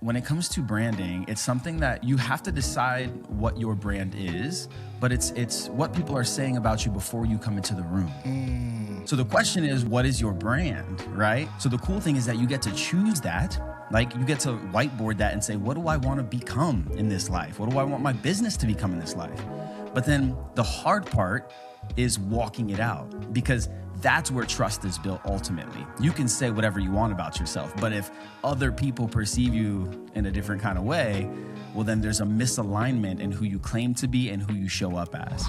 when it comes to branding, it's something that you have to decide what your brand is, but it's what people are saying about you before you come into the room. So the question is, what is your brand, right? So the cool thing is that you get to choose that. Like, you get to whiteboard that and say, what do I want to become in this life? What do I want my business to become in this life? But then the hard part is walking it out, because that's where trust is built ultimately. You can say whatever you want about yourself, but if other people perceive you in a different kind of way, well, then there's a misalignment in who you claim to be and who you show up as.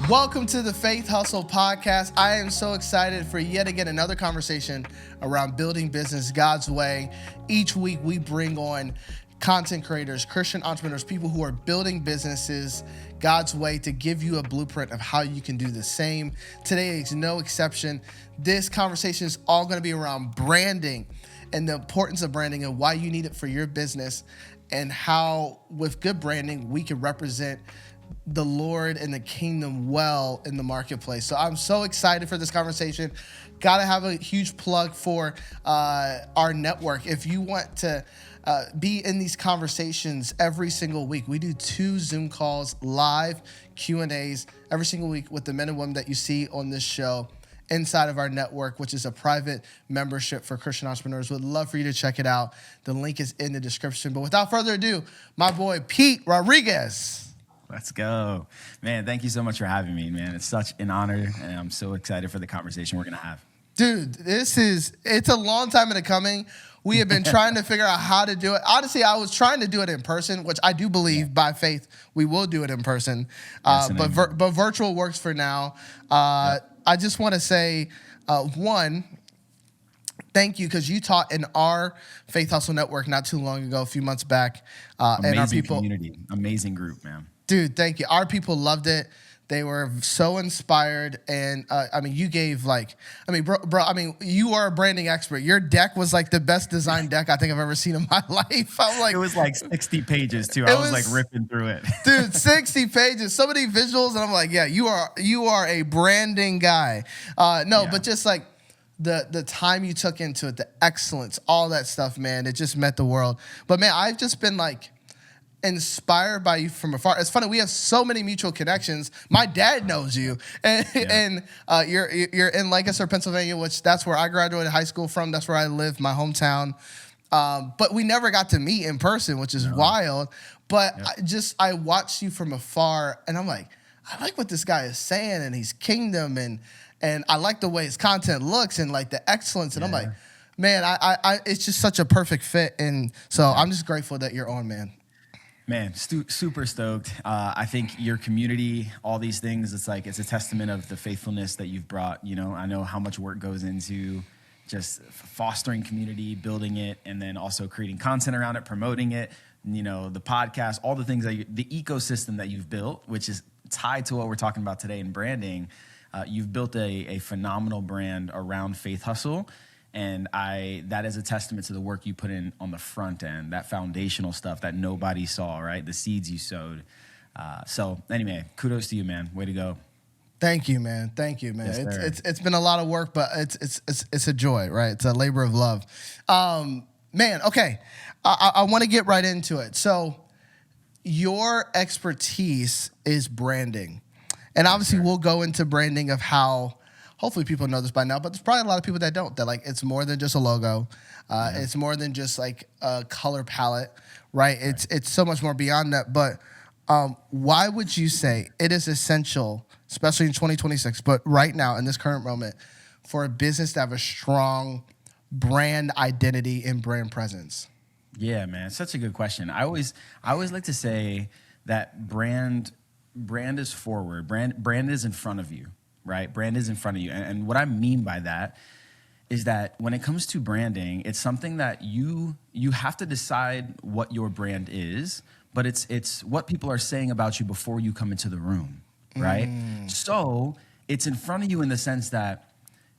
Welcome to the Faithustle Podcast. I am so excited for yet again another conversation around building business God's way. Each week we bring on content creators, Christian entrepreneurs, people who are building businesses God's way to give you a blueprint of how you can do the same. Today is no exception. This conversation is all going to be around branding and the importance of branding and why you need it for your business, and how with good branding we can represent the Lord and the kingdom well in the marketplace. So I'm so excited for this conversation. Got to have a huge plug for our network. If you want to be in these conversations every single week, we do 2 Zoom calls, live Q&As every single week with the men and women that you see on this show inside of our network, which is a private membership for Christian entrepreneurs. Would love for you to check it out. The link is in the description. But without further ado, my boy Pete Rodriguez. Let's go. Man, thank you so much for having me, man. It's such an honor, and I'm so excited for the conversation we're going to have. Dude, it's a long time in the coming. We have been trying to figure out how to do it. Honestly, I was trying to do it in person, which I do believe by faith we will do it in person. Yes, but virtual works for now. I just want to say, one, thank you, because you taught in our Faith Hustle network not too long ago, a few months back. And our people, community, amazing group, man. Dude, thank you. Our people loved it. They were so inspired, and you gave bro, you are a branding expert. Your deck was like the best designed deck I think I've ever seen in my life. I'm like, it was like 60 pages too. I was like ripping through it. Dude, 60 pages, so many visuals, and I'm like, yeah, you are a branding guy. But just like the time you took into it, the excellence, all that stuff, man, it just meant the world. But man, I've just been like inspired by you from afar. It's funny, we have so many mutual connections. My dad knows you, and you're in Lancaster, Pennsylvania, which that's where I graduated high school from. That's where I live, my hometown. But we never got to meet in person, which is wild. But I watched you from afar, and I'm like, I like what this guy is saying, and he's kingdom, and I like the way his content looks and like the excellence. And I'm like, man, I it's just such a perfect fit. And so I'm just grateful that you're on, man. Man, super stoked. I think your community, all these things, it's a testament of the faithfulness that you've brought. You know, I know how much work goes into just fostering community, building it, and then also creating content around it, promoting it, you know, the podcast, all the things the ecosystem that you've built, which is tied to what we're talking about today in branding. You've built a phenomenal brand around Faith Hustle. And that is a testament to the work you put in on the front end, that foundational stuff that nobody saw, right? The seeds you sowed. So anyway, kudos to you, man. Way to go. Thank you, man. Thank you, man. Yes, it's been a lot of work, but it's a joy, right? It's a labor of love. Man, okay. I want to get right into it. So your expertise is branding. And obviously we'll go into branding of how, hopefully people know this by now, but there's probably a lot of people that don't. That like it's more than just a logo. It's more than just like a color palette, right? It's so much more beyond that. But why would you say it is essential, especially in 2026, but right now in this current moment, for a business to have a strong brand identity and brand presence? Yeah, man, such a good question. I always like to say that brand is forward. Brand is in front of you. Right? Brand is in front of you. And what I mean by that is that when it comes to branding, it's something that you have to decide what your brand is, but it's what people are saying about you before you come into the room, right? So it's in front of you in the sense that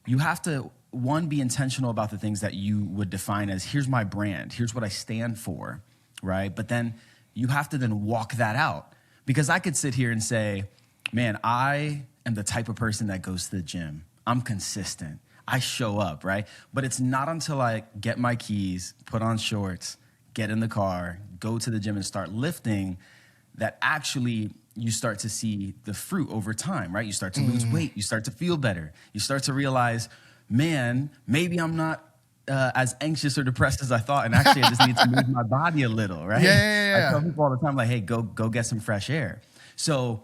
you have to, one, be intentional about the things that you would define as, here's my brand, here's what I stand for, right? But then you have to then walk that out. Because I could sit here and say, man, I am the type of person that goes to the gym. I'm consistent. I show up, right? But it's not until I get my keys, put on shorts, get in the car, go to the gym and start lifting that actually you start to see the fruit over time, right? You start to lose weight. You start to feel better. You start to realize, man, maybe I'm not as anxious or depressed as I thought, and actually I just need to move my body a little, right? Yeah. I tell people all the time, like, hey, go get some fresh air. So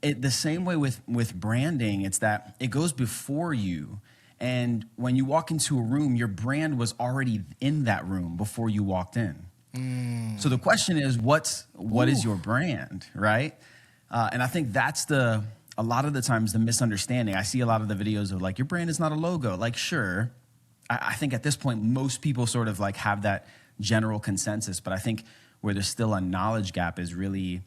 the same way with branding, it's that it goes before you. And when you walk into a room, your brand was already in that room before you walked in. So the question is, what is your brand, right? And I think that's a lot of the times the misunderstanding. I see a lot of the videos of like, your brand is not a logo. Like, sure, I think at this point, most people sort of like have that general consensus, but I think where there's still a knowledge gap is really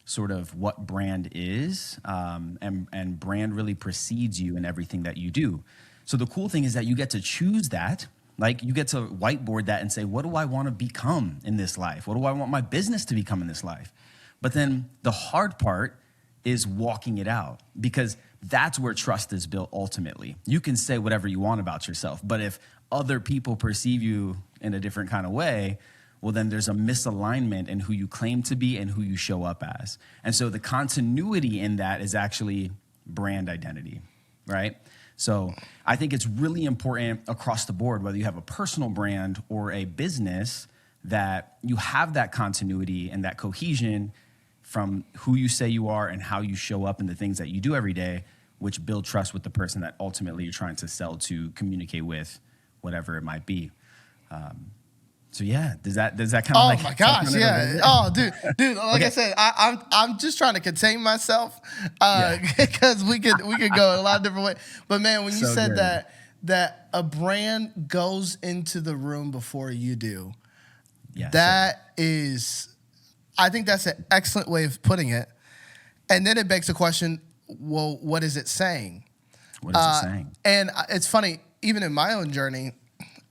sort of what brand is, and brand really precedes you in everything that you do. So the cool thing is that you get to choose that. Like, you get to whiteboard that and say, what do I want to become in this life? What do I want my business to become in this life? But then the hard part is walking it out, because that's where trust is built ultimately. You can say whatever you want about yourself, but if other people perceive you in a different kind of way, well, then there's a misalignment in who you claim to be and who you show up as. And so the continuity in that is actually brand identity, right? So I think it's really important across the board, whether you have a personal brand or a business, that you have that continuity and that cohesion from who you say you are and how you show up and the things that you do every day, which build trust with the person that ultimately you're trying to sell to, communicate with, whatever it might be. So yeah, does that kind of like? Oh my gosh, yeah. Oh, dude. Like Okay. I said, I'm just trying to contain myself because we could go a lot of different ways. But man, when you So said good. that a brand goes into the room before you do, Yes, that is, I think that's an excellent way of putting it. And then it begs the question, well, what is it saying? what is it saying? And it's funny, even in my own journey,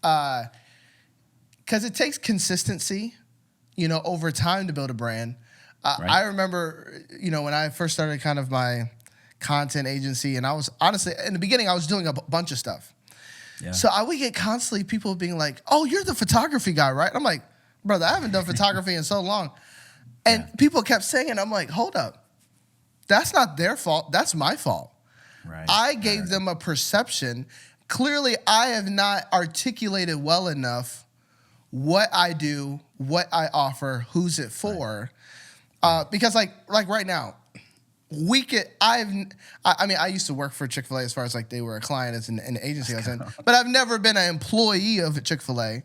because it takes consistency, over time to build a brand. Right. I remember, when I first started kind of my content agency, and I was honestly, in the beginning, I was doing a bunch of stuff. Yeah. So I would get constantly people being like, oh, you're the photography guy, right? I'm like, brother, I haven't done photography in so long. And people kept saying it. I'm like, hold up. That's not their fault. That's my fault. Right. I gave them a perception. Clearly, I have not articulated well enough what I do, what I offer, who's it for. Because like right now, I used to work for Chick-fil-A as far as like they were a client as an agency I was in, but I've never been an employee of Chick-fil-A.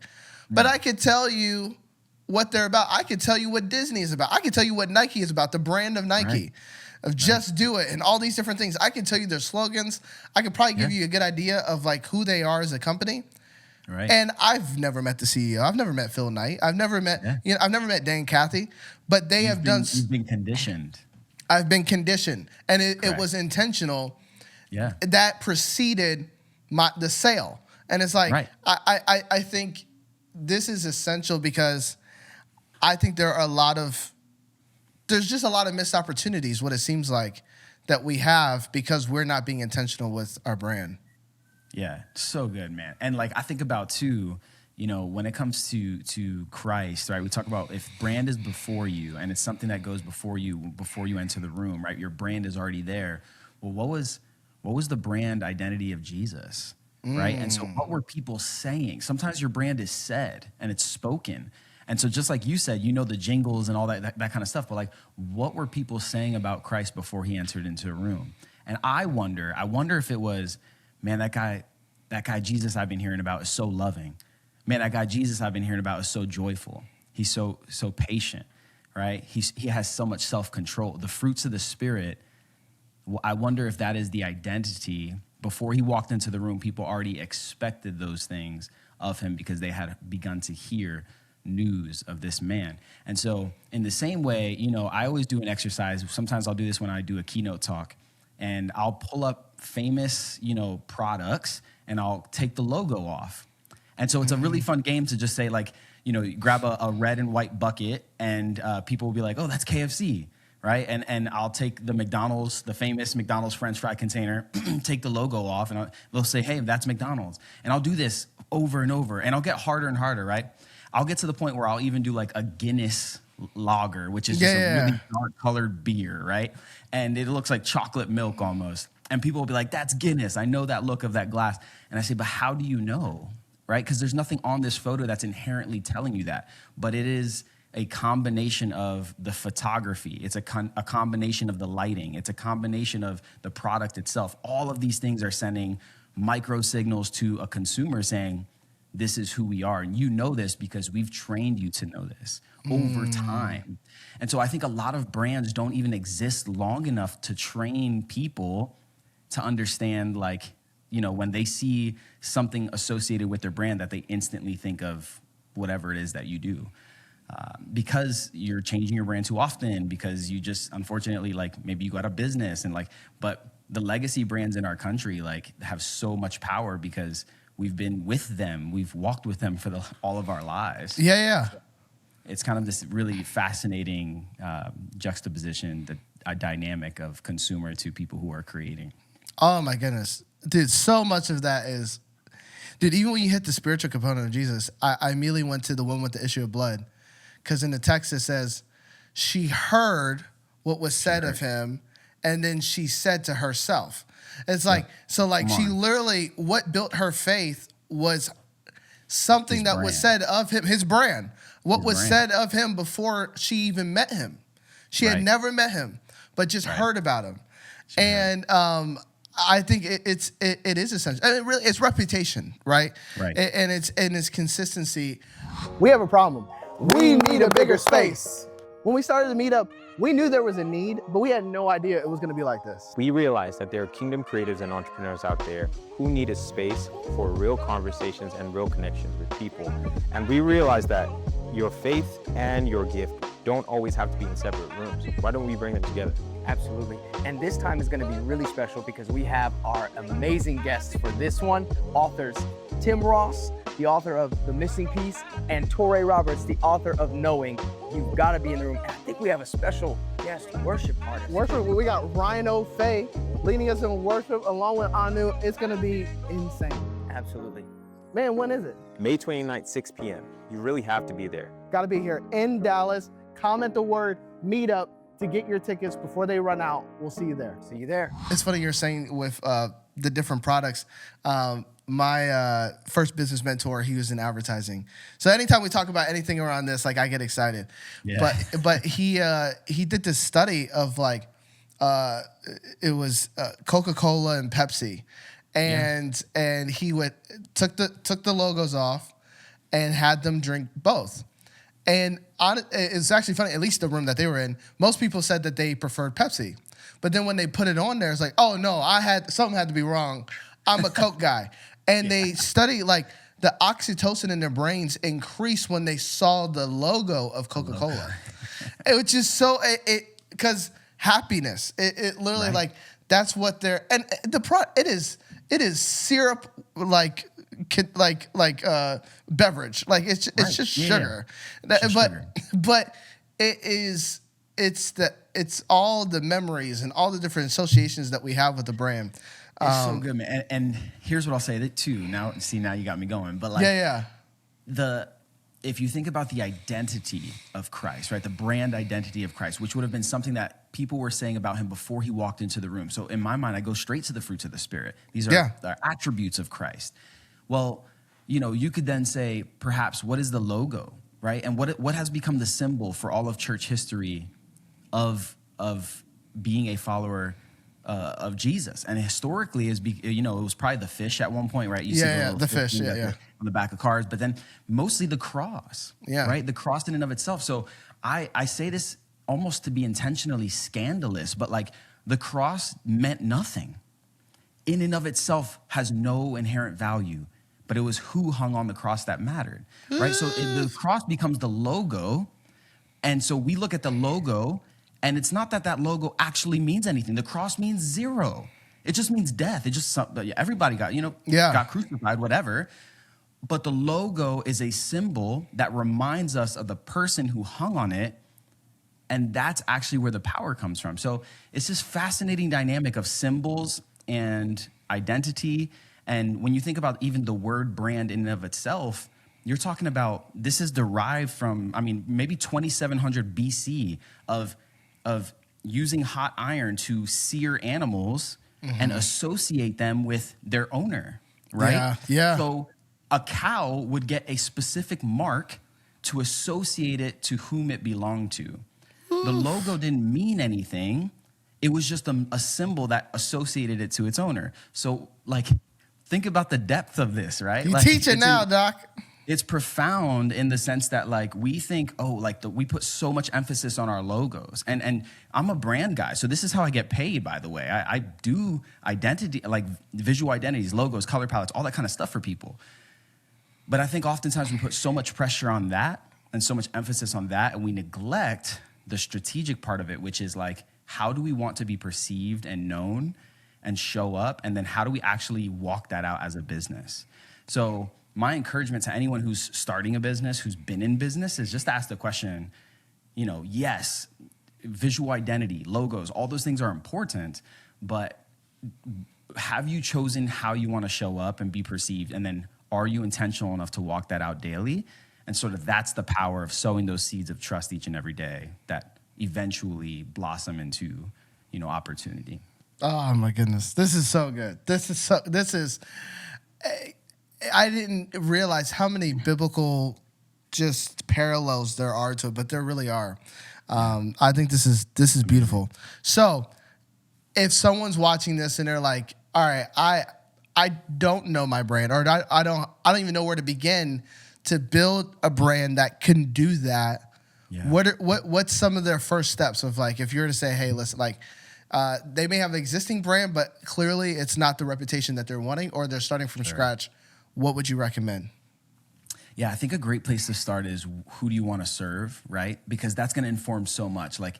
But I could tell you what they're about. I could tell you what Disney is about. I could tell you what Nike is about, the brand of Nike, of Just Do It, and all these different things. I can tell you their slogans. I could probably give you a good idea of like who they are as a company. Right. And I've never met the CEO. I've never met Phil Knight. I've never met I've never met Dan Cathy. But they have done. You've been conditioned. I've been conditioned, and it was intentional. Yeah. That preceded the sale, and it's like I think this is essential because I think there's just a lot of missed opportunities. What it seems like that we have because we're not being intentional with our brand. Yeah, so good, man. And like I think about too, when it comes to Christ, right? We talk about if brand is before you and it's something that goes before you enter the room, right? Your brand is already there. Well, what was the brand identity of Jesus, right? And so what were people saying? Sometimes your brand is said and it's spoken. And so just like you said, the jingles and all that kind of stuff, but like what were people saying about Christ before he entered into a room? And I wonder if it was, man, that guy Jesus I've been hearing about is so loving. Man, that guy Jesus I've been hearing about is so joyful. He's so patient, right? He has so much self-control. The fruits of the Spirit, I wonder if that is the identity. Before he walked into the room, people already expected those things of him because they had begun to hear news of this man. And so in the same way, I always do an exercise. Sometimes I'll do this when I do a keynote talk, and I'll pull up famous, products, and I'll take the logo off. And so it's a really fun game to just say, like, you grab a red and white bucket, and people will be like, oh, that's KFC, right? And I'll take the famous McDonald's French fry container, take the logo off, and they'll say, hey, that's McDonald's. And I'll do this over and over, and I'll get harder and harder, right? I'll get to the point where I'll even do like a Guinness lager, which is just a really dark colored beer, right? And it looks like chocolate milk almost. And people will be like, that's Guinness. I know that look of that glass. And I say, but how do you know, right? Because there's nothing on this photo that's inherently telling you that. But it is a combination of the photography. It's a combination of the lighting. It's a combination of the product itself. All of these things are sending micro signals to a consumer saying, this is who we are. And you know this because we've trained you to know this over time. And so I think a lot of brands don't even exist long enough to train people to understand, like, you know, when they see something associated with their brand, that they instantly think of whatever it is that you do. Because you're changing your brand too often, because you just, unfortunately, like, maybe you got a business and like, but the legacy brands in our country, like, have so much power because we've been with them. We've walked with them for all of our lives. Yeah. It's kind of this really fascinating juxtaposition, a dynamic of consumer to people who are creating. Oh my goodness. Dude, so much of that is, dude, even when you hit the spiritual component of Jesus, I immediately went to the one with the issue of blood. Because in the text it says, she heard what was said of him, and then she said to herself. It's like, so like she literally, what built her faith was something that was said of him, his brand. What was said of him before she even met him. She had never met him, but just heard about him. And I think it is essential. And it's reputation, right? And it's consistency. We have a problem. We need a bigger space. When we started the meetup, we knew there was a need, but we had no idea it was going to be like this. We realized that there are kingdom creatives and entrepreneurs out there who need a space for real conversations and real connections with people. And we realized that your faith and your gift don't always have to be in separate rooms. Why don't we bring them together? Absolutely. And this time is going to be really special because we have our amazing guests for this one. Authors Tim Ross, the author of The Missing Piece, and Touré Roberts, the author of Knowing. You've got to be in the room. And I think we have a special guest worship artist. Worship, we got Ryan Ofei leading us in worship along with Anu. It's going to be insane. Absolutely. Man, when is it? May 29th, 6 p.m. You really have to be there. Got to be here in Dallas. Comment the word meetup to get your tickets before they run out. We'll see you there. See you there. It's funny you're saying with the different products. My first business mentor, he was in advertising. So anytime we talk about anything around this, like, I get excited. Yeah. But he did this study of like it was Coca-Cola and Pepsi, and he took the logos off and had them drink both. And it's actually funny, at least the room that they were in, most people said that they preferred Pepsi. But then when they put it on there, it's like, oh no, something had to be wrong. I'm a Coke guy. And they study like the oxytocin in their brains increased when they saw the logo of Coca-Cola. It was just so, because happiness, it literally like, that's what they're, and it is syrup like beverage. Like it's just sugar. But it's all the memories and all the different associations that we have with the brand. It's so good, man. And here's what I'll say that too. Now you got me going. But like, if you think about the identity of Christ, right? The brand identity of Christ, which would have been something that people were saying about him before he walked into the room. So in my mind, I go straight to the fruits of the Spirit. These are the attributes of Christ. Well, you could then say, perhaps, what is the logo, right? And what has become the symbol for all of church history of being a follower of Jesus? And historically, it was probably the fish at one point, right? You see the fish, on the back of cars, but then mostly the cross, right? The cross in and of itself. So I say this almost to be intentionally scandalous, but like, the cross meant nothing. In and of itself has no inherent value, but it was who hung on the cross that mattered, right? So the cross becomes the logo, and so we look at the logo, and it's not that logo actually means anything. The cross means zero. It just means death. It just, everybody got crucified, whatever. But the logo is a symbol that reminds us of the person who hung on it And that's actually where the power comes from. So it's this fascinating dynamic of symbols and identity. And when you think about even the word brand in and of itself, you're talking about this is derived from, maybe 2700 BC of using hot iron to sear animals and associate them with their owner, right? Yeah. So a cow would get a specific mark to associate it to whom it belonged to. The logo didn't mean anything. It was just a symbol that associated it to its owner. So, like, think about the depth of this, right? You like, teach it now, Doc. It's profound in the sense that, like, we think, we put so much emphasis on our logos. And I'm a brand guy, so this is how I get paid, by the way. I do identity, like visual identities, logos, color palettes, all that kind of stuff for people. But I think oftentimes we put so much pressure on that and so much emphasis on that, and we neglect the strategic part of it, which is like, how do we want to be perceived and known and show up? And then how do we actually walk that out as a business? So my encouragement to anyone who's starting a business, who's been in business, is just to ask the question, yes, visual identity, logos, all those things are important, but have you chosen how you want to show up and be perceived? And then are you intentional enough to walk that out daily? And sort of that's the power of sowing those seeds of trust each and every day that eventually blossom into, opportunity. Oh my goodness. This is so good. I didn't realize how many biblical just parallels there are to it, but there really are. I think this is beautiful. So if someone's watching this and they're like, all right, I don't know my brand, or I don't even know where to begin to build a brand that can do that. Yeah. What's some of their first steps of, like, if you're to say, hey, listen, like, they may have an existing brand, but clearly it's not the reputation that they're wanting, or they're starting from scratch. What would you recommend? Yeah, I think a great place to start is, who do you want to serve, right? Because that's going to inform so much. Like,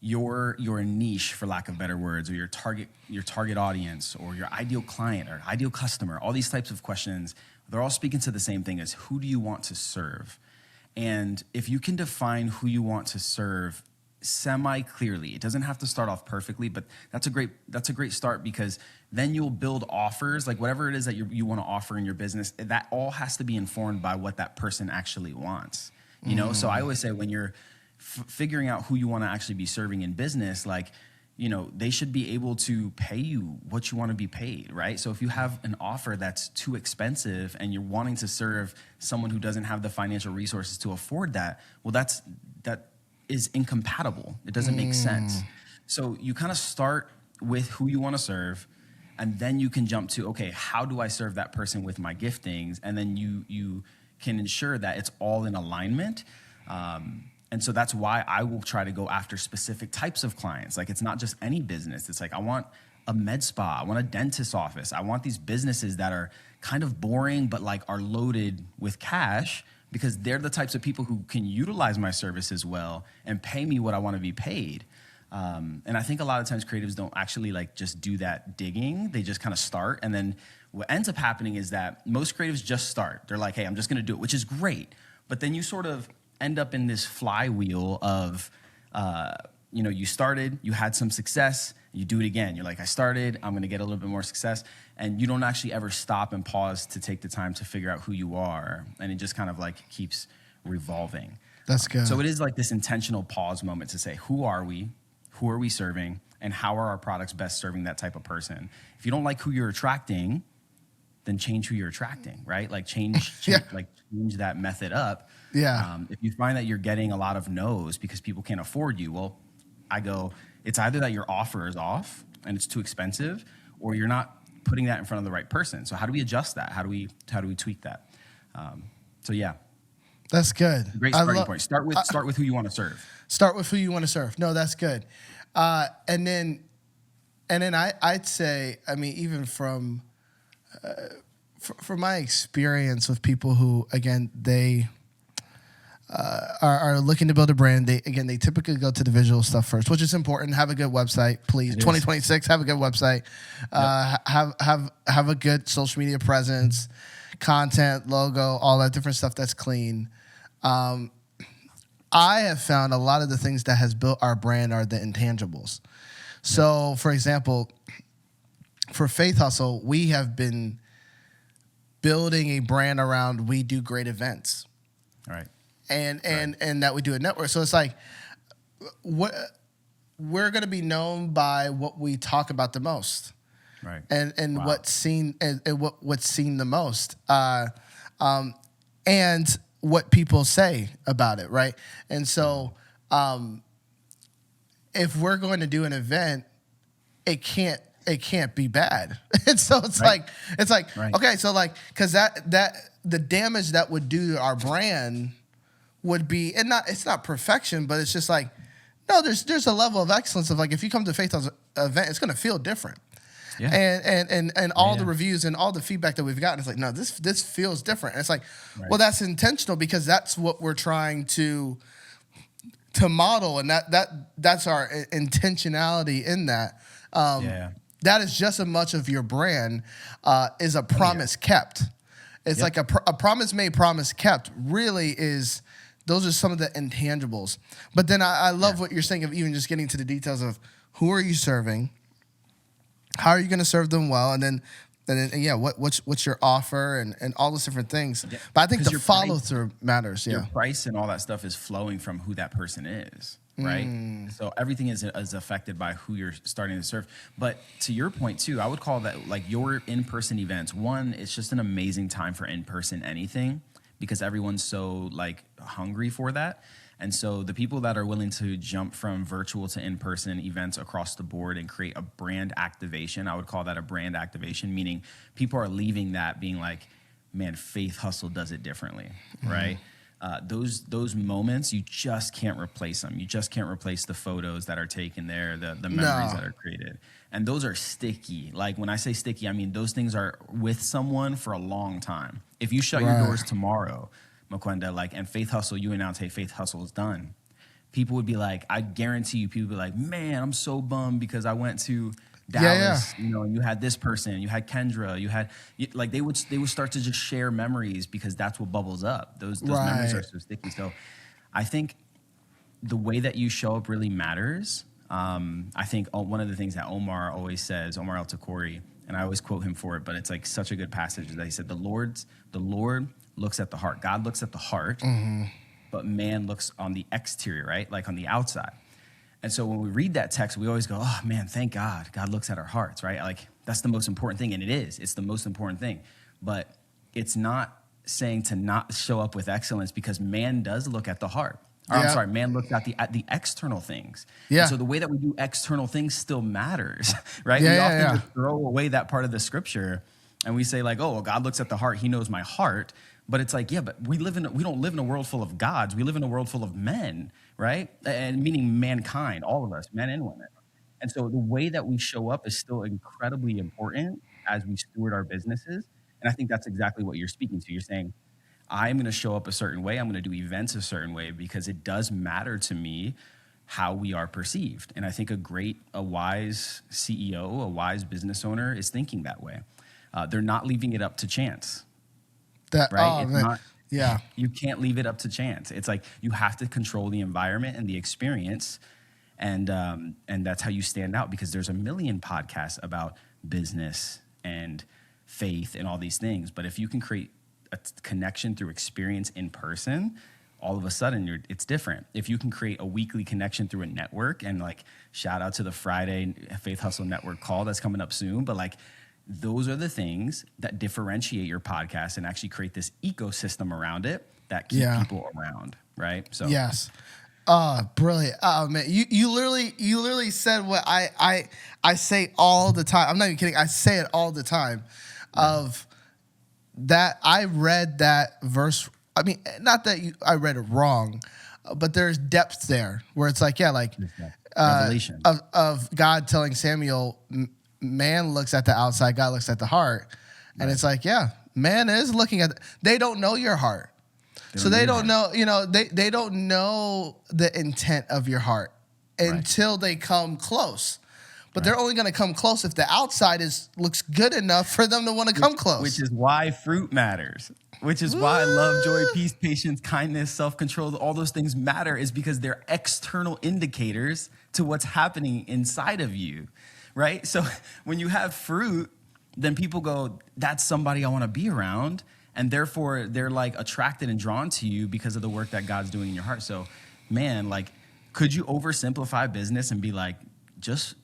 your niche, for lack of better words, or your target audience, or your ideal client or ideal customer, all these types of questions, they're all speaking to the same thing as, who do you want to serve? And if you can define who you want to serve semi-clearly, it doesn't have to start off perfectly, but that's a great start, because then you'll build offers, like whatever it is that you want to offer in your business, that all has to be informed by what that person actually wants. So I always say, when you're figuring out who you want to actually be serving in business, like, they should be able to pay you what you want to be paid, right? So if you have an offer that's too expensive and you're wanting to serve someone who doesn't have the financial resources to afford that, well, that is incompatible. It doesn't make sense. So you kind of start with who you want to serve, and then you can jump to, okay, how do I serve that person with my giftings? And then you can ensure that it's all in alignment. And so that's why I will try to go after specific types of clients. Like, it's not just any business. It's like, I want a med spa. I want a dentist's office. I want these businesses that are kind of boring, but like are loaded with cash, because they're the types of people who can utilize my services well and pay me what I want to be paid. And I think a lot of times creatives don't actually like just do that digging. They just kind of start. And then what ends up happening is that most creatives just start. They're like, hey, I'm just going to do it, which is great. But then you sort of end up in this flywheel of, you started, you had some success, you do it again. You're like, I started, I'm going to get a little bit more success. And you don't actually ever stop and pause to take the time to figure out who you are. And it just kind of like keeps revolving. That's good. So it is like this intentional pause moment to say, who are we? Who are we serving? And how are our products best serving that type of person? If you don't like who you're attracting, then change who you're attracting, right? Like change that method up. Yeah. If you find that you're getting a lot of no's because people can't afford you, well, I go, it's either that your offer is off and it's too expensive, or you're not putting that in front of the right person. So how do we adjust that? How do we tweak that? So yeah. That's good. Great starting point. Start with who you want to serve. Start with who you want to serve. No, that's good. And then I'd say, I mean, even from my experience with people who, again, they are looking to build a brand, they typically go to the visual stuff first, which is important. Have a good website, please. 2026, have a good website. Have a good social media presence, content, logo, all that different stuff that's clean. I have found a lot of the things that has built our brand are the intangibles. So, for example, for Faith Hustle, we have been building a brand around we do great events. All right. And that we do a network. So it's like we're going to be known by what we talk about the most. Right. And Wow. what's seen and what's seen the most. And what people say about it, right? And so if we're going to do an event, it can't be bad. And so it's Right. like Right. okay, so like because that the damage that would do to our brand would be, and it's not perfection, but it's just like, no, there's a level of excellence of like, if you come to Faith Hustle event, it's going to feel different. Yeah. And all the Yeah. reviews and all the feedback that we've gotten, it's like, no, this feels different. And it's like, Right. well, that's intentional because that's what we're trying to model, and that's our intentionality in that. Yeah. That is just as much of your brand is a promise kept. It's like a promise made, promise kept. Really is. Those are some of the intangibles. But then I love what you're saying of even just getting to the details of who are you serving, how are you going to serve them well, and then what's your offer and all those different things. Yeah, But I think 'cause the your follow price- through matters. Your Yeah. price and all that stuff is flowing from who that person is, right? So everything is affected by who you're starting to serve. But to your point too, I would call that like your in-person events. One, it's just an amazing time for in-person anything because everyone's so like hungry for that. And so the people that are willing to jump from virtual to in-person events across the board and create a brand activation, I would call that a brand activation, meaning people are leaving that being like, man, Faith Hustle does it differently, right? Those moments, you just can't replace them. You just can't replace the photos that are taken there, the memories that are created. And those are sticky. Like when I say sticky, I mean those things are with someone for a long time. If you shut your doors tomorrow, Mukwenda, like, and Faith Hustle, you announce, hey, Faith Hustle is done. People would be like, I guarantee you, people would be like, man, I'm so bummed because I went to Dallas, you know, and you had this person, you had Kendra, like they would start to just share memories because that's what bubbles up. Those memories are so sticky. So I think the way that you show up really matters. I think one of the things that Omar always says, Omar El-Takori, and I always quote him for it, but it's like such a good passage that he said, the Lord looks at the heart. God looks at the heart, but man looks on the exterior, right? Like on the outside. And so when we read that text, we always go, oh man, thank God. God looks at our hearts, right? Like that's the most important thing. And it is. It's the most important thing. But it's not saying to not show up with excellence because man does look at the heart. Or, I'm sorry, man looks at the external things. Yeah. And so the way that we do external things still matters, right? We often just throw away that part of the scripture and we say like, oh, well, God looks at the heart. He knows my heart. But it's like, yeah, but we don't live in a world full of gods. We live in a world full of men, right? And meaning mankind, all of us, men and women. And so the way that we show up is still incredibly important as we steward our businesses. And I think that's exactly what you're speaking to. You're saying, I'm going to show up a certain way. I'm going to do events a certain way because it does matter to me how we are perceived. And I think a wise CEO, a wise business owner is thinking that way. They're not leaving it up to chance. Right? You can't leave it up to chance. It's like you have to control the environment and the experience, and that's how you stand out. Because there's a million podcasts about business and faith and all these things, but if you can create a connection through experience in person, all of a sudden it's different. If you can create a weekly connection through a network, and like shout out to the Friday Faith Hustle Network call that's coming up soon, but like. Those are the things that differentiate your podcast and actually create this ecosystem around it that keep people around, right? So yes, brilliant. Oh man, you literally said what I say all the time. I'm not even kidding. I say it all the time. Of that, I read that verse. I mean, not that I read it wrong, but there's depth there where it's like revelation of God telling Samuel. Man looks at the outside, God looks at the heart. And it's like, man is looking at, they don't know your heart. They don't know, they don't know the intent of your heart until they come close. but they're only going to come close if the outside looks good enough for them to want to come close. Which is why fruit matters. Which is why love, joy, peace, patience, kindness, self-control, all those things matter, is because they're external indicators to what's happening inside of you, right? So when you have fruit, then people go, that's somebody I want to be around. And therefore, they're like attracted and drawn to you because of the work that God's doing in your heart. So, man, like, could you oversimplify business and be like, just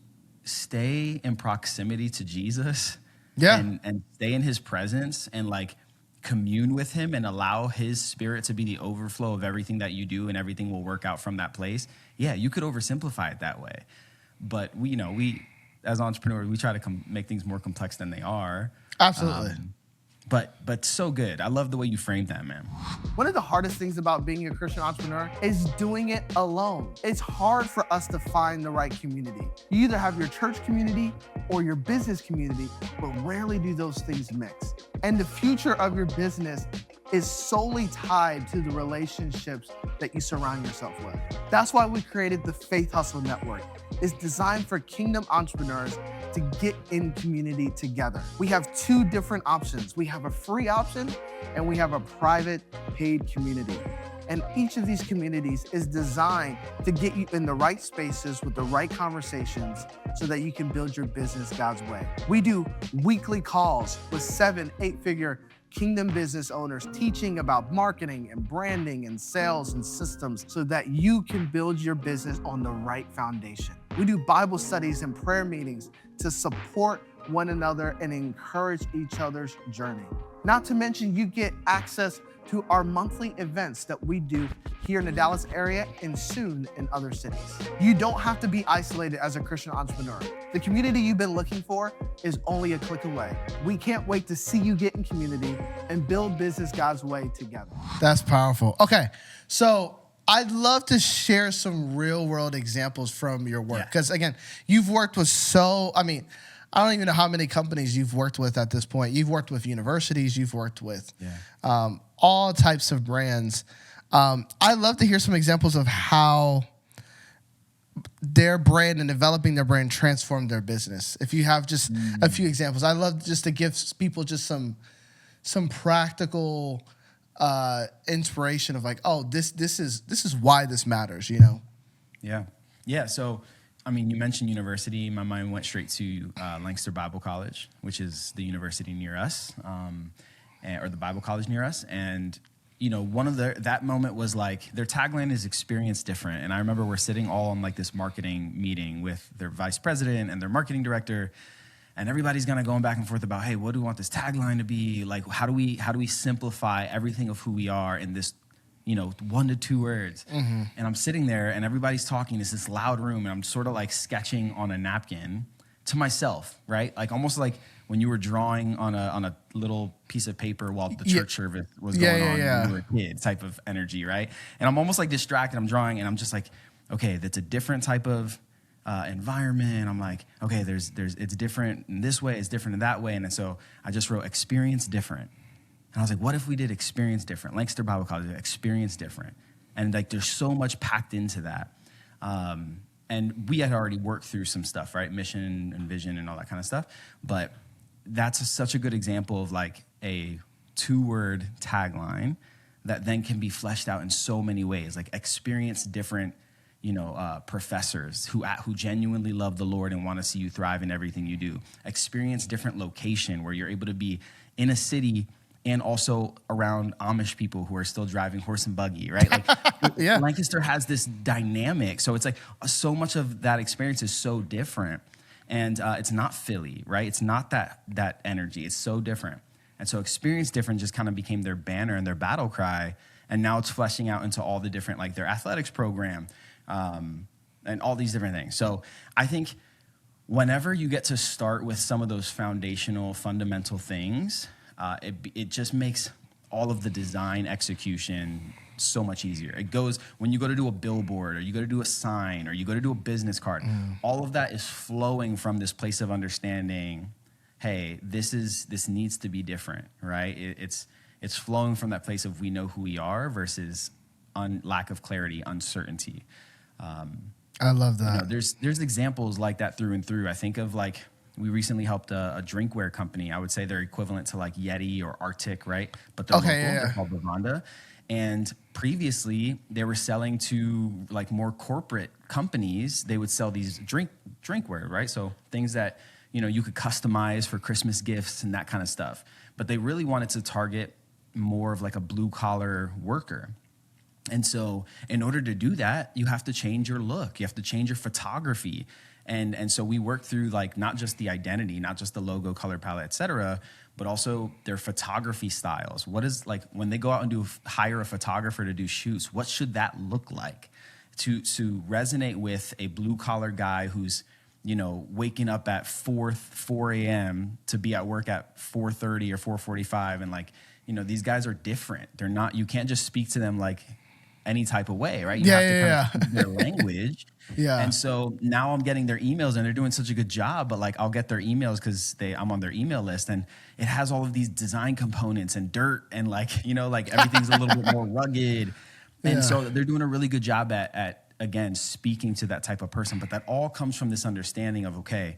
stay in proximity to Jesus and stay in his presence and like commune with him and allow his spirit to be the overflow of everything that you do, and everything will work out from that place? Yeah, you could oversimplify it that way. But we as entrepreneurs, we try to make things more complex than they are. Absolutely. But so good. I love the way you framed that, man. One of the hardest things about being a Christian entrepreneur is doing it alone. It's hard for us to find the right community. You either have your church community or your business community, but rarely do those things mix. And the future of your business is solely tied to the relationships that you surround yourself with. That's why we created the Faith Hustle Network. It's designed for kingdom entrepreneurs to get in community together. We have two different options. We have a free option and we have a private paid community. And each of these communities is designed to get you in the right spaces with the right conversations so that you can build your business God's way. We do weekly calls with 7, 8-figure kingdom business owners teaching about marketing and branding and sales and systems so that you can build your business on the right foundation. We do Bible studies and prayer meetings to support one another and encourage each other's journey. Not to mention, you get access to our monthly events that we do here in the Dallas area and soon in other cities. You don't have to be isolated as a Christian entrepreneur. The community you've been looking for is only a click away. We can't wait to see you get in community and build business God's way together. That's powerful. Okay, so I'd love to share some real world examples from your work. Because again, you've worked with I don't even know how many companies you've worked with at this point. You've worked with universities, you've worked with all types of brands. I'd love to hear some examples of how their brand and developing their brand transformed their business. If you have just a few examples, I'd love just to give people just some practical inspiration of like, oh, this is why this matters, you know? Yeah. So, I mean, you mentioned university. My mind went straight to Lancaster Bible College, which is the university near us, or the Bible college near us. And, you know, that moment was like, their tagline is experience different. And I remember we're sitting all on like this marketing meeting with their vice president and their marketing director. And everybody's kind of going back and forth about, hey, what do we want this tagline to be? Like, how do we simplify everything of who we are in this, 1 to 2 words? Mm-hmm. And I'm sitting there and everybody's talking. It's this loud room and I'm sort of like sketching on a napkin to myself, right? Like almost like when you were drawing on a little piece of paper while the church service was going on when you were a kid, type of energy, right? And I'm almost like distracted. I'm drawing and I'm just like, okay, that's a different type of environment. I'm like, okay, it's different in this way, it's different in that way. And so I just wrote experience different. And I was like, what if we did experience different? Lancaster Bible College, experience different. And like, there's so much packed into that. And we had already worked through some stuff, right? Mission and vision and all that kind of stuff. But that's such a good example of like a 2-word tagline that then can be fleshed out in so many ways. Like experience different, professors who genuinely love the Lord and want to see you thrive in everything you do. Experience different location where you're able to be in a city and also around Amish people who are still driving horse and buggy, right? Like Lancaster has this dynamic. So it's like so much of that experience is so different. And it's not Philly, right? It's not that energy. It's so different. And so experience different just kind of became their banner and their battle cry. And now it's fleshing out into all the different, like their athletics program and all these different things. So I think whenever you get to start with some of those foundational, fundamental things, it just makes all of the design execution so much easier. It goes, when you go to do a billboard or you go to do a sign or you go to do a business card, all of that is flowing from this place of understanding, hey, this needs to be different, right? It's flowing from that place of we know who we are versus lack of clarity, uncertainty. I love that. There's examples like that through and through. I think of like, we recently helped a drinkware company. I would say they're equivalent to like Yeti or Arctic, right? But they're local. They're called Bovanda. And previously, they were selling to like more corporate companies. They would sell these drinkware, right? So things that you could customize for Christmas gifts and that kind of stuff. But they really wanted to target more of like a blue collar worker. And so in order to do that, you have to change your look. You have to change your photography. And so we work through like not just the identity, not just the logo, color palette, et cetera, but also their photography styles. What is like when they go out and hire a photographer to do shoots, what should that look like to resonate with a blue collar guy who's, waking up at 4 a.m. to be at work at 4:30 or 4:45. And like, these guys are different. They're not, you can't just speak to them like any type of way, right? You have to kind of speak their language. Yeah. And so now I'm getting their emails and they're doing such a good job, but like I'll get their emails because I'm on their email list and it has all of these design components and dirt and like, like everything's a little bit more rugged. And so they're doing a really good job at again, speaking to that type of person. But that all comes from this understanding of, okay,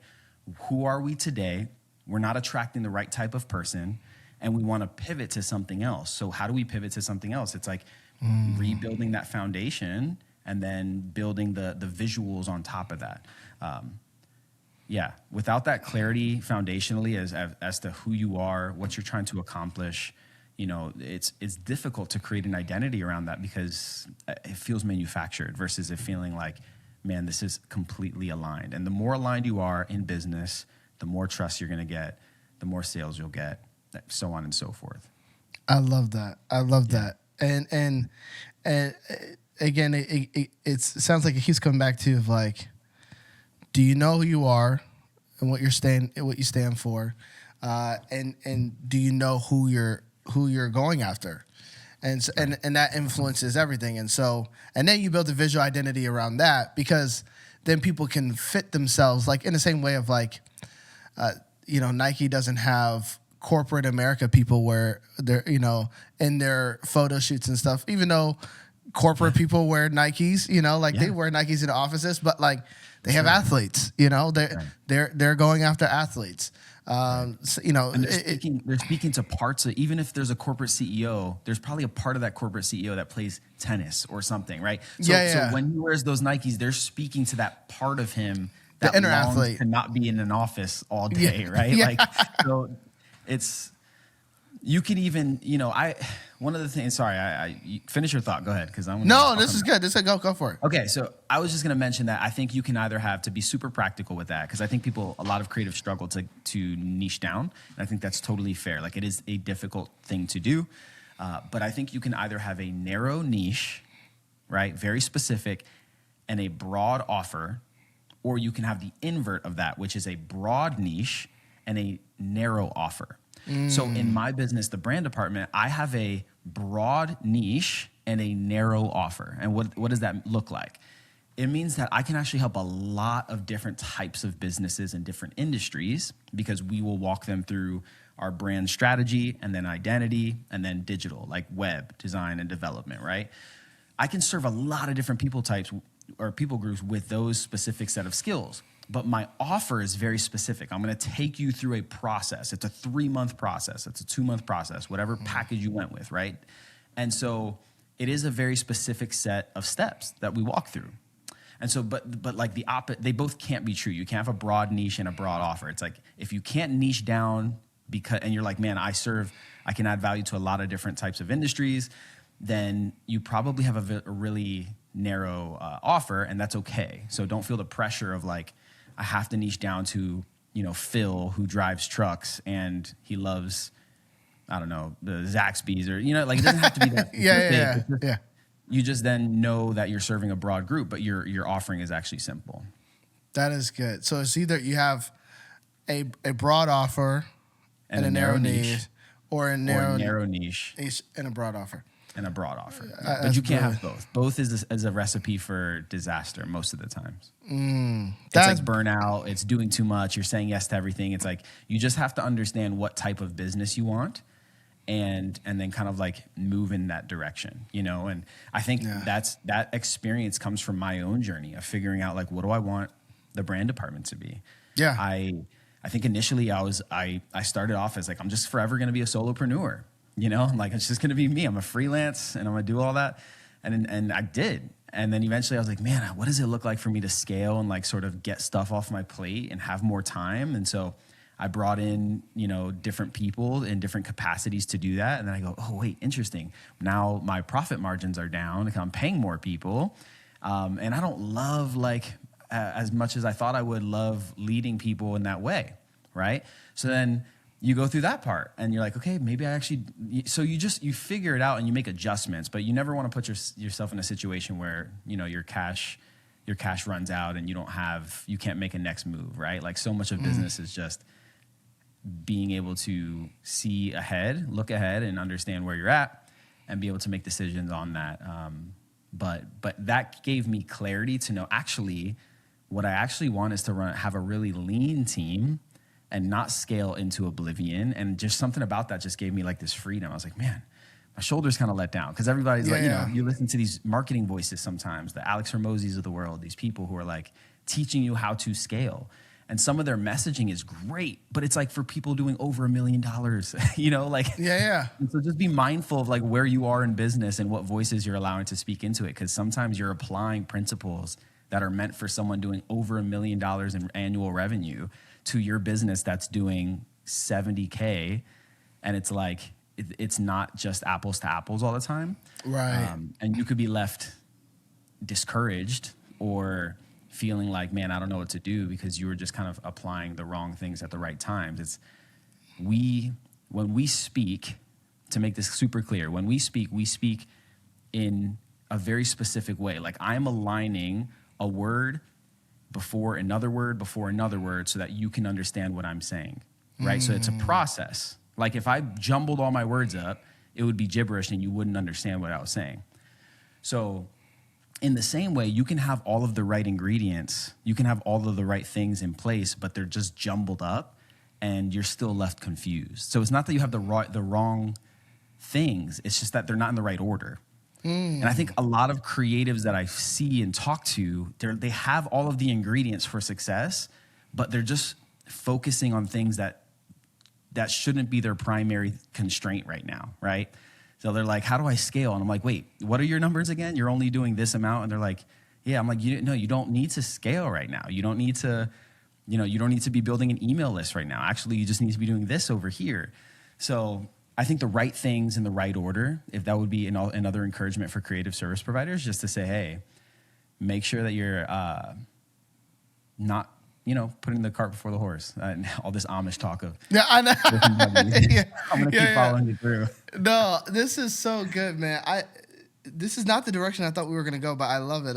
who are we today? We're not attracting the right type of person and we want to pivot to something else. So how do we pivot to something else? It's like rebuilding that foundation and then building the visuals on top of that. Without that clarity foundationally as to who you are, what you're trying to accomplish, it's difficult to create an identity around that because it feels manufactured versus it feeling like, man, this is completely aligned. And the more aligned you are in business, the more trust you're going to get, the more sales you'll get, so on and so forth. I love that. That. And again, it sounds like it keeps coming back to like, do you know who you are and what you stand for, and do you know who you're going after, and that influences everything. And then you build a visual identity around that because then people can fit themselves like in the same way of like, Nike doesn't have corporate America people where they're, in their photo shoots and stuff, even though corporate people wear Nikes, they wear Nikes in the offices, but like they have athletes, they're going after athletes. And they're speaking to parts of, even if there's a corporate CEO, there's probably a part of that corporate CEO that plays tennis or something, right? So when he wears those Nikes, they're speking to that part of him that the inner longs athlete to not be in an office all day, right? Yeah. Like, so it's, you can even, one of the things, sorry, I finish your thought. Go ahead. Cause this is good. Go for it. Okay. So I was just going to mention that I think you can either have to be super practical with that. Cause I think a lot of creatives struggle to niche down. And I think that's totally fair. Like it is a difficult thing to do. But I think you can either have a narrow niche, right? Very specific, and a broad offer, or you can have the invert of that, which is a broad niche and a narrow offer. So in my business, the brand department, I have a broad niche and a narrow offer. And what does that look like? It means that I can actually help a lot of different types of businesses in different industries because we will walk them through our brand strategy and then identity and then digital, like web design and development, right? I can serve a lot of different people types or people groups with those specific set of skills. But my offer is very specific. I'm going to take you through a process. It's a 3-month process. It's a 2-month process, whatever package you went with, right? And so it is a very specific set of steps that we walk through. And so, but like they both can't be true. You can't have a broad niche and a broad offer. It's like, if you can't niche down and you're like, man, I can add value to a lot of different types of industries, then you probably have a really narrow offer, and that's okay. So don't feel the pressure of like, I have to niche down to, Phil, who drives trucks and he loves, I don't know, the Zaxby's or, it doesn't have to be that. Yeah. You just then know that you're serving a broad group, but your offering is actually simple. That is good. So it's either you have a broad offer and a narrow niche, or a narrow niche and a broad offer. But you can't have both. Both is a recipe for disaster most of the times. It's like burnout. It's doing too much. You're saying yes to everything. It's like you just have to understand what type of business you want and then kind of like move in that direction, you know? And I think that experience comes from my own journey of figuring out like, what do I want the brand department to be? Yeah. I think initially I started off as like, I'm just forever going to be a solopreneur, you know, like it's just going to be me. I'm a freelance and I'm going to do all that. And I did. And then eventually I was like, man, what does it look like for me to scale and like sort of get stuff off my plate and have more time? And so I brought in, you know, different people in different capacities to do that. And then I go, oh, wait, interesting. Now my profit margins are down because I'm paying more people. And I don't love like as much as I thought I would love leading people in that way, right? So then you go through that part and you're like, okay, maybe I actually, so you figure it out and you make adjustments, but you never want to put yourself in a situation where, you know, your cash runs out and you can't make a next move, right? Like so much of business is just being able to see ahead, look ahead and understand where you're at and be able to make decisions on that. But that gave me clarity to know actually what I actually want is to have a really lean team and not scale into oblivion. And just something about that just gave me like this freedom. I was like, man, my shoulders kind of let down. Because everybody's like, you know, you listen to these marketing voices sometimes, the Alex Hormozis of the world, these people who are like teaching you how to scale. And some of their messaging is great, but it's like for people doing over $1 million, you know, like. And so just be mindful of like where you are in business and what voices you're allowing to speak into it. Because sometimes you're applying principles that are meant for someone doing over $1 million in annual revenue to your business that's doing 70K. And it's like, it's not just apples to apples all the time. Right. And you could be left discouraged or feeling like, man, I don't know what to do because you were just kind of applying the wrong things at the right times. When we speak, to make this super clear, when we speak in a very specific way. Like I'm aligning a word before another word so that you can understand what I'm saying, right? So it's a process. Like if I jumbled all my words up, it would be gibberish and you wouldn't understand what I was saying. So in the same way, you can have all of the right ingredients, you can have all of the right things in place, but they're just jumbled up and you're still left confused. So it's not that you have the wrong things, it's just that they're not in the right order. And I think a lot of creatives that I see and talk to, they have all of the ingredients for success, but they're just focusing on things that shouldn't be their primary constraint right now, right? So they're like, how do I scale? And I'm like, wait, what are your numbers again? You're only doing this amount? And they're like, yeah. I'm like, you don't need to scale right now. You don't need to, you don't need to be building an email list right now. Actually, you just need to be doing this over here. So I think the right things in the right order, if that would be another encouragement for creative service providers, just to say, hey, make sure that you're not, putting the cart before the horse. All this Amish talk of. Yeah, I know. I'm going to keep following you through. No, this is so good, man. This is not the direction I thought we were going to go, but I love it.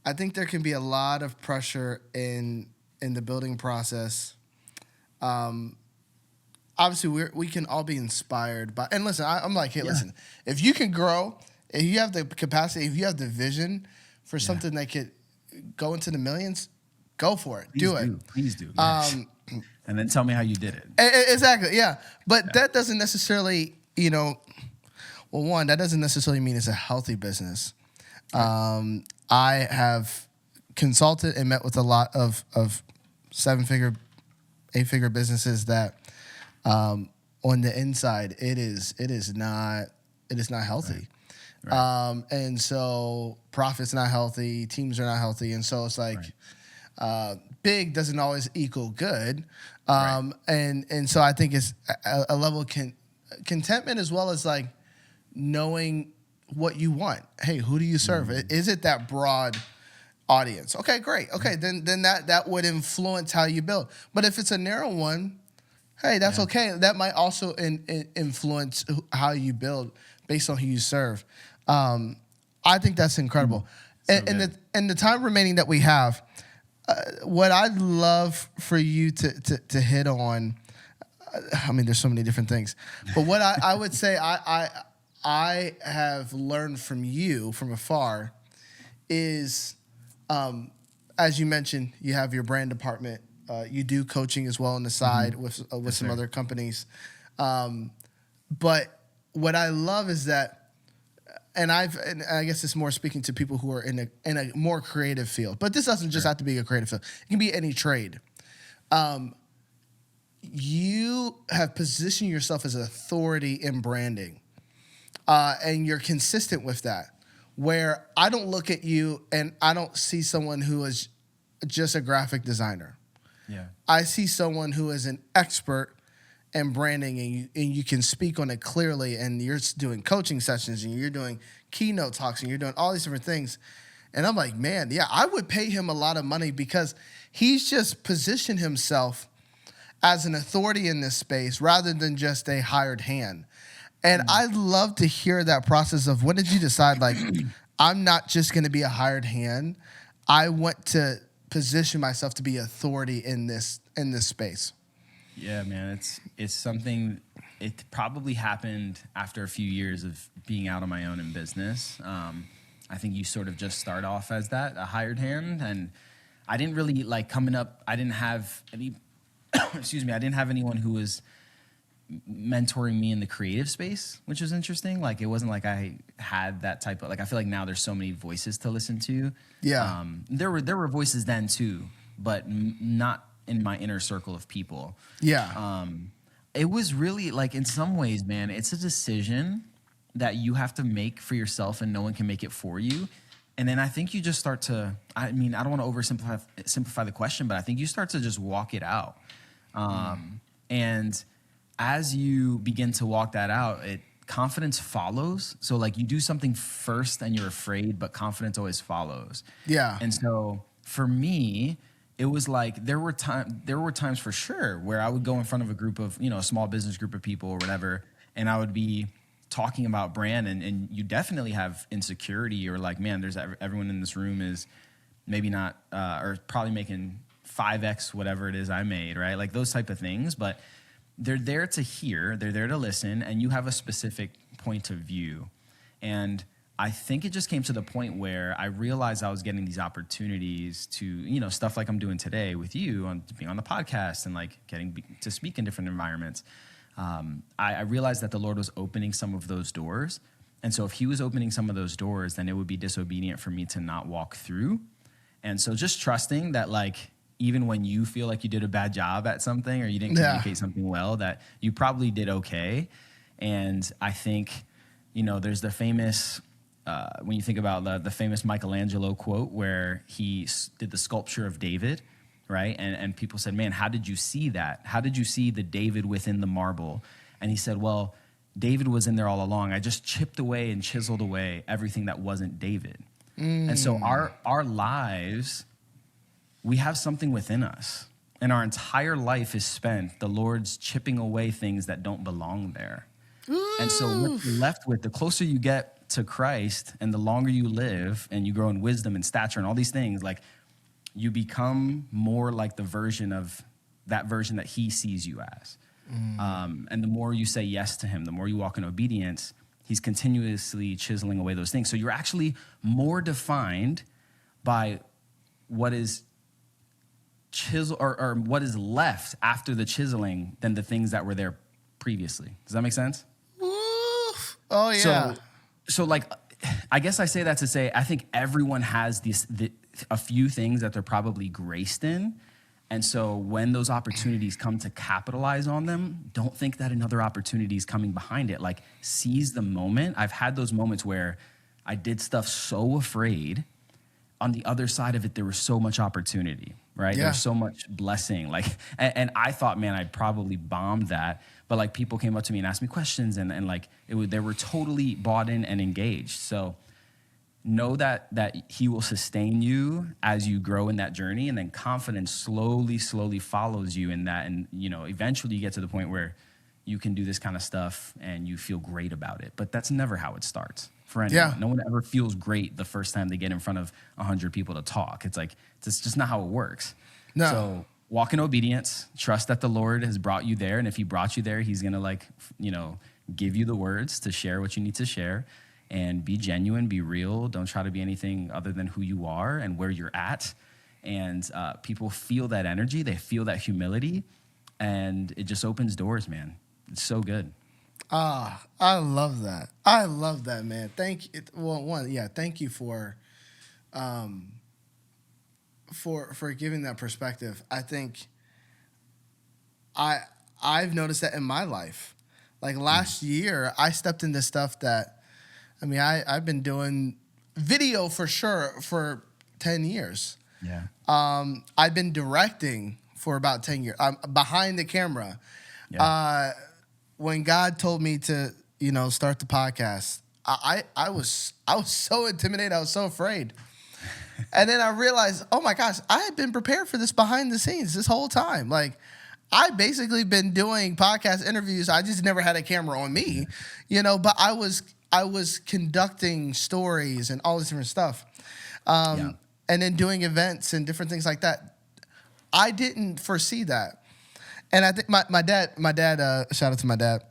I think there can be a lot of pressure in the building process. Obviously, we can all be inspired by, and listen, I'm like, hey, listen, if you can grow, if you have the capacity, if you have the vision for something that could go into the millions, go for it. Please do. Yes. And then tell me how you did it. Exactly, yeah. But that doesn't necessarily, that doesn't necessarily mean it's a healthy business. I have consulted and met with a lot of 7-figure, 8-figure businesses that on the inside it is not healthy. Right. And so profit's not healthy, teams are not healthy, and so it's like big doesn't always equal good. And so I think it's a level of contentment as well as like knowing what you want. Hey, who do you serve? Is it that broad audience? Okay, great. Okay, then that would influence how you build. But if it's a narrow one, hey, that's okay. That might also influence how you build based on who you serve. I think that's incredible. And the time remaining that we have, what I'd love for you to hit on, I mean, there's so many different things, but what I would say I have learned from you from afar is, as you mentioned, you have your brand department. You do coaching as well on the side with some other companies. But what I love is that, and I guess it's more speaking to people who are in a more creative field, but this doesn't just have to be a creative field. It can be any trade. You have positioned yourself as an authority in branding, and you're consistent with that, where I don't look at you and I don't see someone who is just a graphic designer. Yeah. I see someone who is an expert in branding, and you can speak on it clearly, and you're doing coaching sessions, and you're doing keynote talks, and you're doing all these different things. And I'm like, man, yeah, I would pay him a lot of money because he's just positioned himself as an authority in this space rather than just a hired hand. And I'd love to hear that process of, when did you decide, like, I'm not just going to be a hired hand. I want to position myself to be authority in this space. Yeah, man, it's something. It probably happened after a few years of being out on my own in business. I think you sort of just start off as that, a hired hand, and I didn't really, like, coming up, I didn't have any. Excuse me, I didn't have anyone who was mentoring me in the creative space, which was interesting. Like, it wasn't like I had that type of, like, I feel like now there's so many voices to listen to. Yeah. There were voices then too, but not in my inner circle of people. Yeah. It was really, like, in some ways, man, it's a decision that you have to make for yourself, and no one can make it for you. And then I think you just start to, I mean, I don't want to oversimplify the question, but I think you start to just walk it out. And as you begin to walk that out, confidence follows. So, like, you do something first and you're afraid, but confidence always follows. Yeah. And so for me, it was like, there were times for sure where I would go in front of a group of, a small business group of people or whatever, and I would be talking about brand, and you definitely have insecurity, or like, man, there's everyone in this room is maybe not, or probably making 5x whatever it is I made, right? Like, those type of things, but they're there to hear, they're there to listen, and you have a specific point of view. And I think it just came to the point where I realized I was getting these opportunities to, stuff like I'm doing today with you, on being on the podcast and, like, getting to speak in different environments. I realized that the Lord was opening some of those doors. And so if he was opening some of those doors, then it would be disobedient for me to not walk through. And so just trusting that, like, even when you feel like you did a bad job at something, or you didn't communicate something well, that you probably did okay. And I think, there's the famous, when you think about the famous Michelangelo quote where he did the sculpture of David, right? And people said, man, how did you see that? How did you see the David within the marble? And he said, well, David was in there all along. I just chipped away and chiseled away everything that wasn't David. And so our lives, we have something within us, and our entire life is spent, the Lord's chipping away things that don't belong there. And so what you're left with, the closer you get to Christ and the longer you live and you grow in wisdom and stature and all these things, like, you become more like the version that he sees you as. And the more you say yes to him, the more you walk in obedience, he's continuously chiseling away those things. So you're actually more defined by what is chisel or what is left after the chiseling than the things that were there previously. Does that make sense? Oof. Oh yeah. So like, I guess I say that to say, I think everyone has a few things that they're probably graced in. And so when those opportunities come to capitalize on them, don't think that another opportunity is coming behind it. Like, seize the moment. I've had those moments where I did stuff so afraid. On the other side of it, there was so much opportunity, right? Yeah. There's so much blessing. Like, and I thought, man, I probably bombed that. But like, people came up to me and asked me questions, and like, they were totally bought in and engaged. So know that he will sustain you as you grow in that journey, and then confidence slowly follows you in that. And, eventually you get to the point where you can do this kind of stuff and you feel great about it. But that's never how it starts for anyone. Yeah. No one ever feels great the first time they get in front of 100 people to talk. It's like, it's just not how it works. No. So walk in obedience, trust that the Lord has brought you there. And if he brought you there, he's going to give you the words to share what you need to share. And be genuine, be real. Don't try to be anything other than who you are and where you're at. And people feel that energy. They feel that humility. And it just opens doors, man. It's so good. I love that. I love that, man. Thank you. Well, thank you for giving that perspective. I think I've noticed that in my life. Like last year, I stepped into stuff that, I mean, I've been doing video for sure for 10 years. Yeah. I've been directing for about 10 years. I'm behind the camera. Yeah. When God told me to, start the podcast, I was so intimidated. I was so afraid. And then I realized, oh my gosh, I had been prepared for this behind the scenes this whole time. Like, I basically been doing podcast interviews. I just never had a camera on me, but I was conducting stories and all this different stuff. And then doing events and different things like that. I didn't foresee that. And I think my dad, shout out to my dad,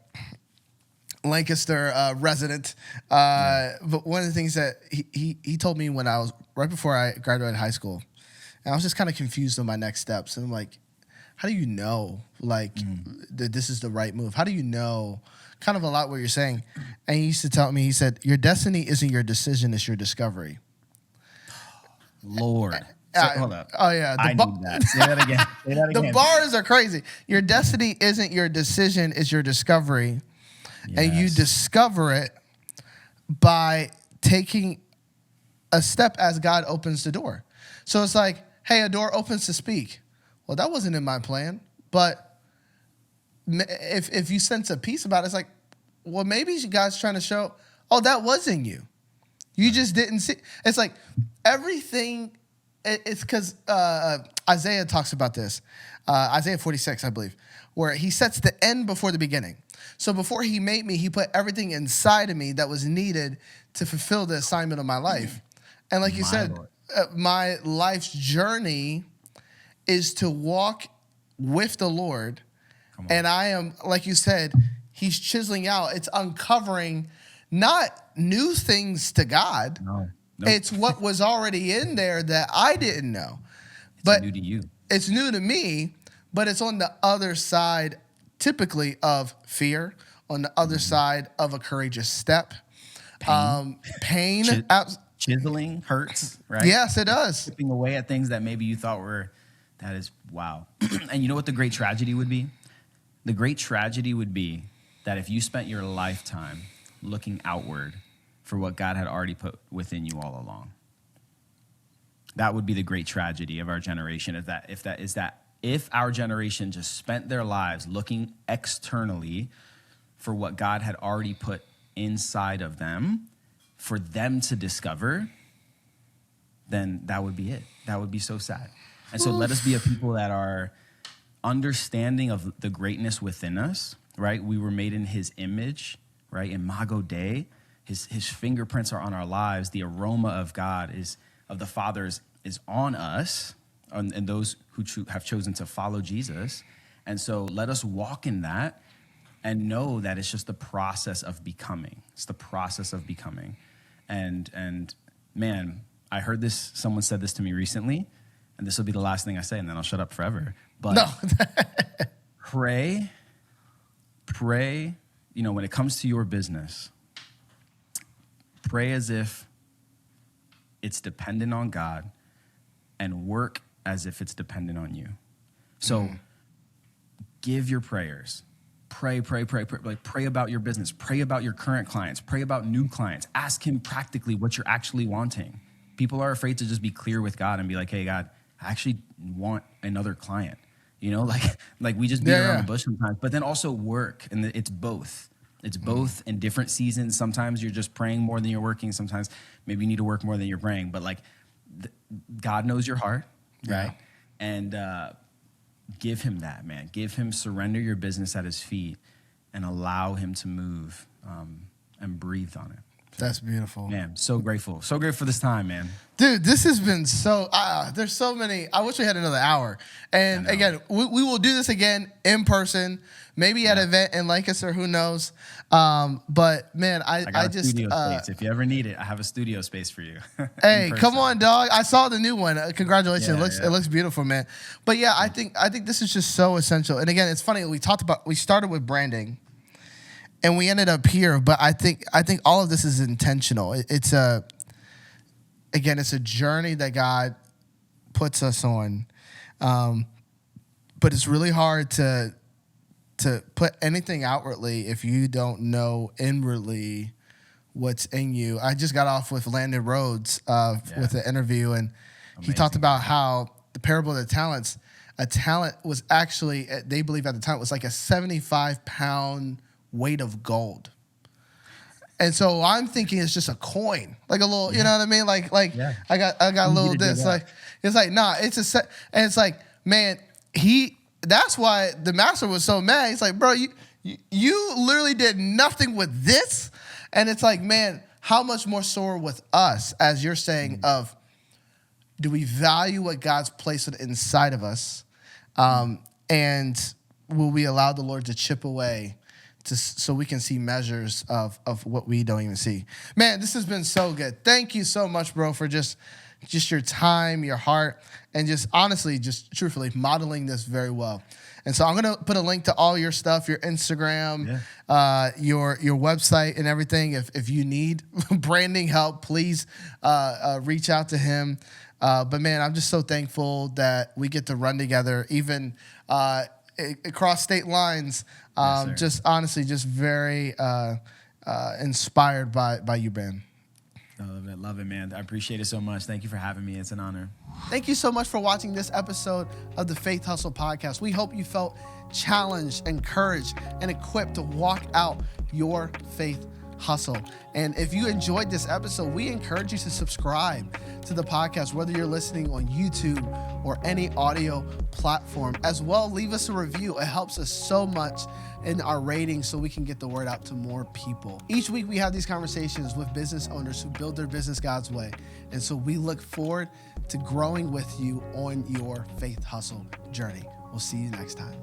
Lancaster resident. But one of the things that he told me when I was, right before I graduated high school, and I was just kind of confused on my next steps. And I'm like, how do you know, that this is the right move? How do you know, kind of a lot what you're saying? And he used to tell me, he said, your destiny isn't your decision, it's your discovery. Lord. Hold up. Oh, yeah. I need that. Say that again. The bars are crazy. Your destiny isn't your decision, it's your discovery. Yes. And you discover it by taking a step as God opens the door. So it's like, hey, a door opens to speak. Well, that wasn't in my plan. But if you sense a peace about it, it's like, well, maybe God's trying to show, oh, that was in you. You just didn't see. It's like everything. It's because Isaiah talks about this. Isaiah 46, I believe, where he sets the end before the beginning. So before he made me, he put everything inside of me that was needed to fulfill the assignment of my life. And like you said, my life's journey is to walk with the Lord. And I am, like you said, he's chiseling out. It's uncovering not new things to God. No. It's what was already in there that I didn't know. It's new to you. It's new to me, but it's on the other side, typically, of fear, on the other side of a courageous step. Pain. Chiseling hurts, right? Yes, it does. Chipping away at things that maybe you thought that is, wow. And you know what the great tragedy would be? The great tragedy would be that if you spent your lifetime looking outward for what God had already put within you all along. That would be the great tragedy of our generation. If our generation just spent their lives looking externally for what God had already put inside of them, for them to discover, then that would be it. That would be so sad. And so let us be a people that are understanding of the greatness within us, right? We were made in his image, right? Imago Dei. His fingerprints are on our lives. The aroma of God of the Father's is on us and those who have chosen to follow Jesus. And so let us walk in that and know that it's just the process of becoming. It's the process of becoming. And man, I heard this, someone said this to me recently, and this will be the last thing I say, and then I'll shut up forever. But no. pray, when it comes to your business, pray as if it's dependent on God and work as if it's dependent on you. So give your prayers. Pray. Like, pray about your business. Pray about your current clients. Pray about new clients. Ask him practically what you're actually wanting. People are afraid to just be clear with God and be like, hey, God, I actually want another client. Like we just beat around the bush sometimes. But then also work, and it's both. It's both in different seasons. Sometimes you're just praying more than you're working. Sometimes maybe you need to work more than you're praying. But God knows your heart, right? And give him that, man. Give him, surrender your business at his feet and allow him to move and breathe on it. That's beautiful. Man, so grateful. So grateful for this time, man. Dude, this has been so, there's so many. I wish we had another hour. And again, we will do this again in person, maybe at an event in Lancaster, who knows. But man, I got just. Studio space. If you ever need it, I have a studio space for you. Hey, come on, dog. I saw the new one. Congratulations. It looks beautiful, man. But yeah, I think this is just so essential. And again, it's funny. We started with branding. and we ended up here. But I think all of this is intentional. It's a journey that God puts us on, but it's really hard to put anything outwardly if you don't know inwardly what's in you. I just got off with Landon Rhodes with an interview, and he talked about how the parable of the talents, a talent was actually, they believe at the time, it was like a 75-pound weight of gold. And so I'm thinking it's just a coin, like a little, you know what I mean? Like I got a little this, like, it's like, nah, it's a set. And it's like, man, that's why the master was so mad. He's like, bro, you literally did nothing with this. And it's like, man, how much more so with us, as you're saying, of do we value what God's placed inside of us? And will we allow the Lord to chip away so we can see measures of what we don't even see? Man, this has been so good. Thank you so much, bro, for just your time, your heart, and just honestly, just truthfully modeling this very well. And so I'm going to put a link to all your stuff, your Instagram, your website and everything. If you need branding help, please reach out to him. But man, I'm just so thankful that we get to run together, even across state lines. Just honestly, just very inspired by you, Ben. Love it, man. I appreciate it so much. Thank you for having me. It's an honor. Thank you so much for watching this episode of the Faith Hustle Podcast. We hope you felt challenged, encouraged, and equipped to walk out your faith hustle. And if you enjoyed this episode, we encourage you to subscribe to the podcast, whether you're listening on YouTube or any audio platform. As well, leave us a review. It helps us so much in our ratings so we can get the word out to more people. Each week we have these conversations with business owners who build their business God's way. And so we look forward to growing with you on your faith hustle journey. We'll see you next time.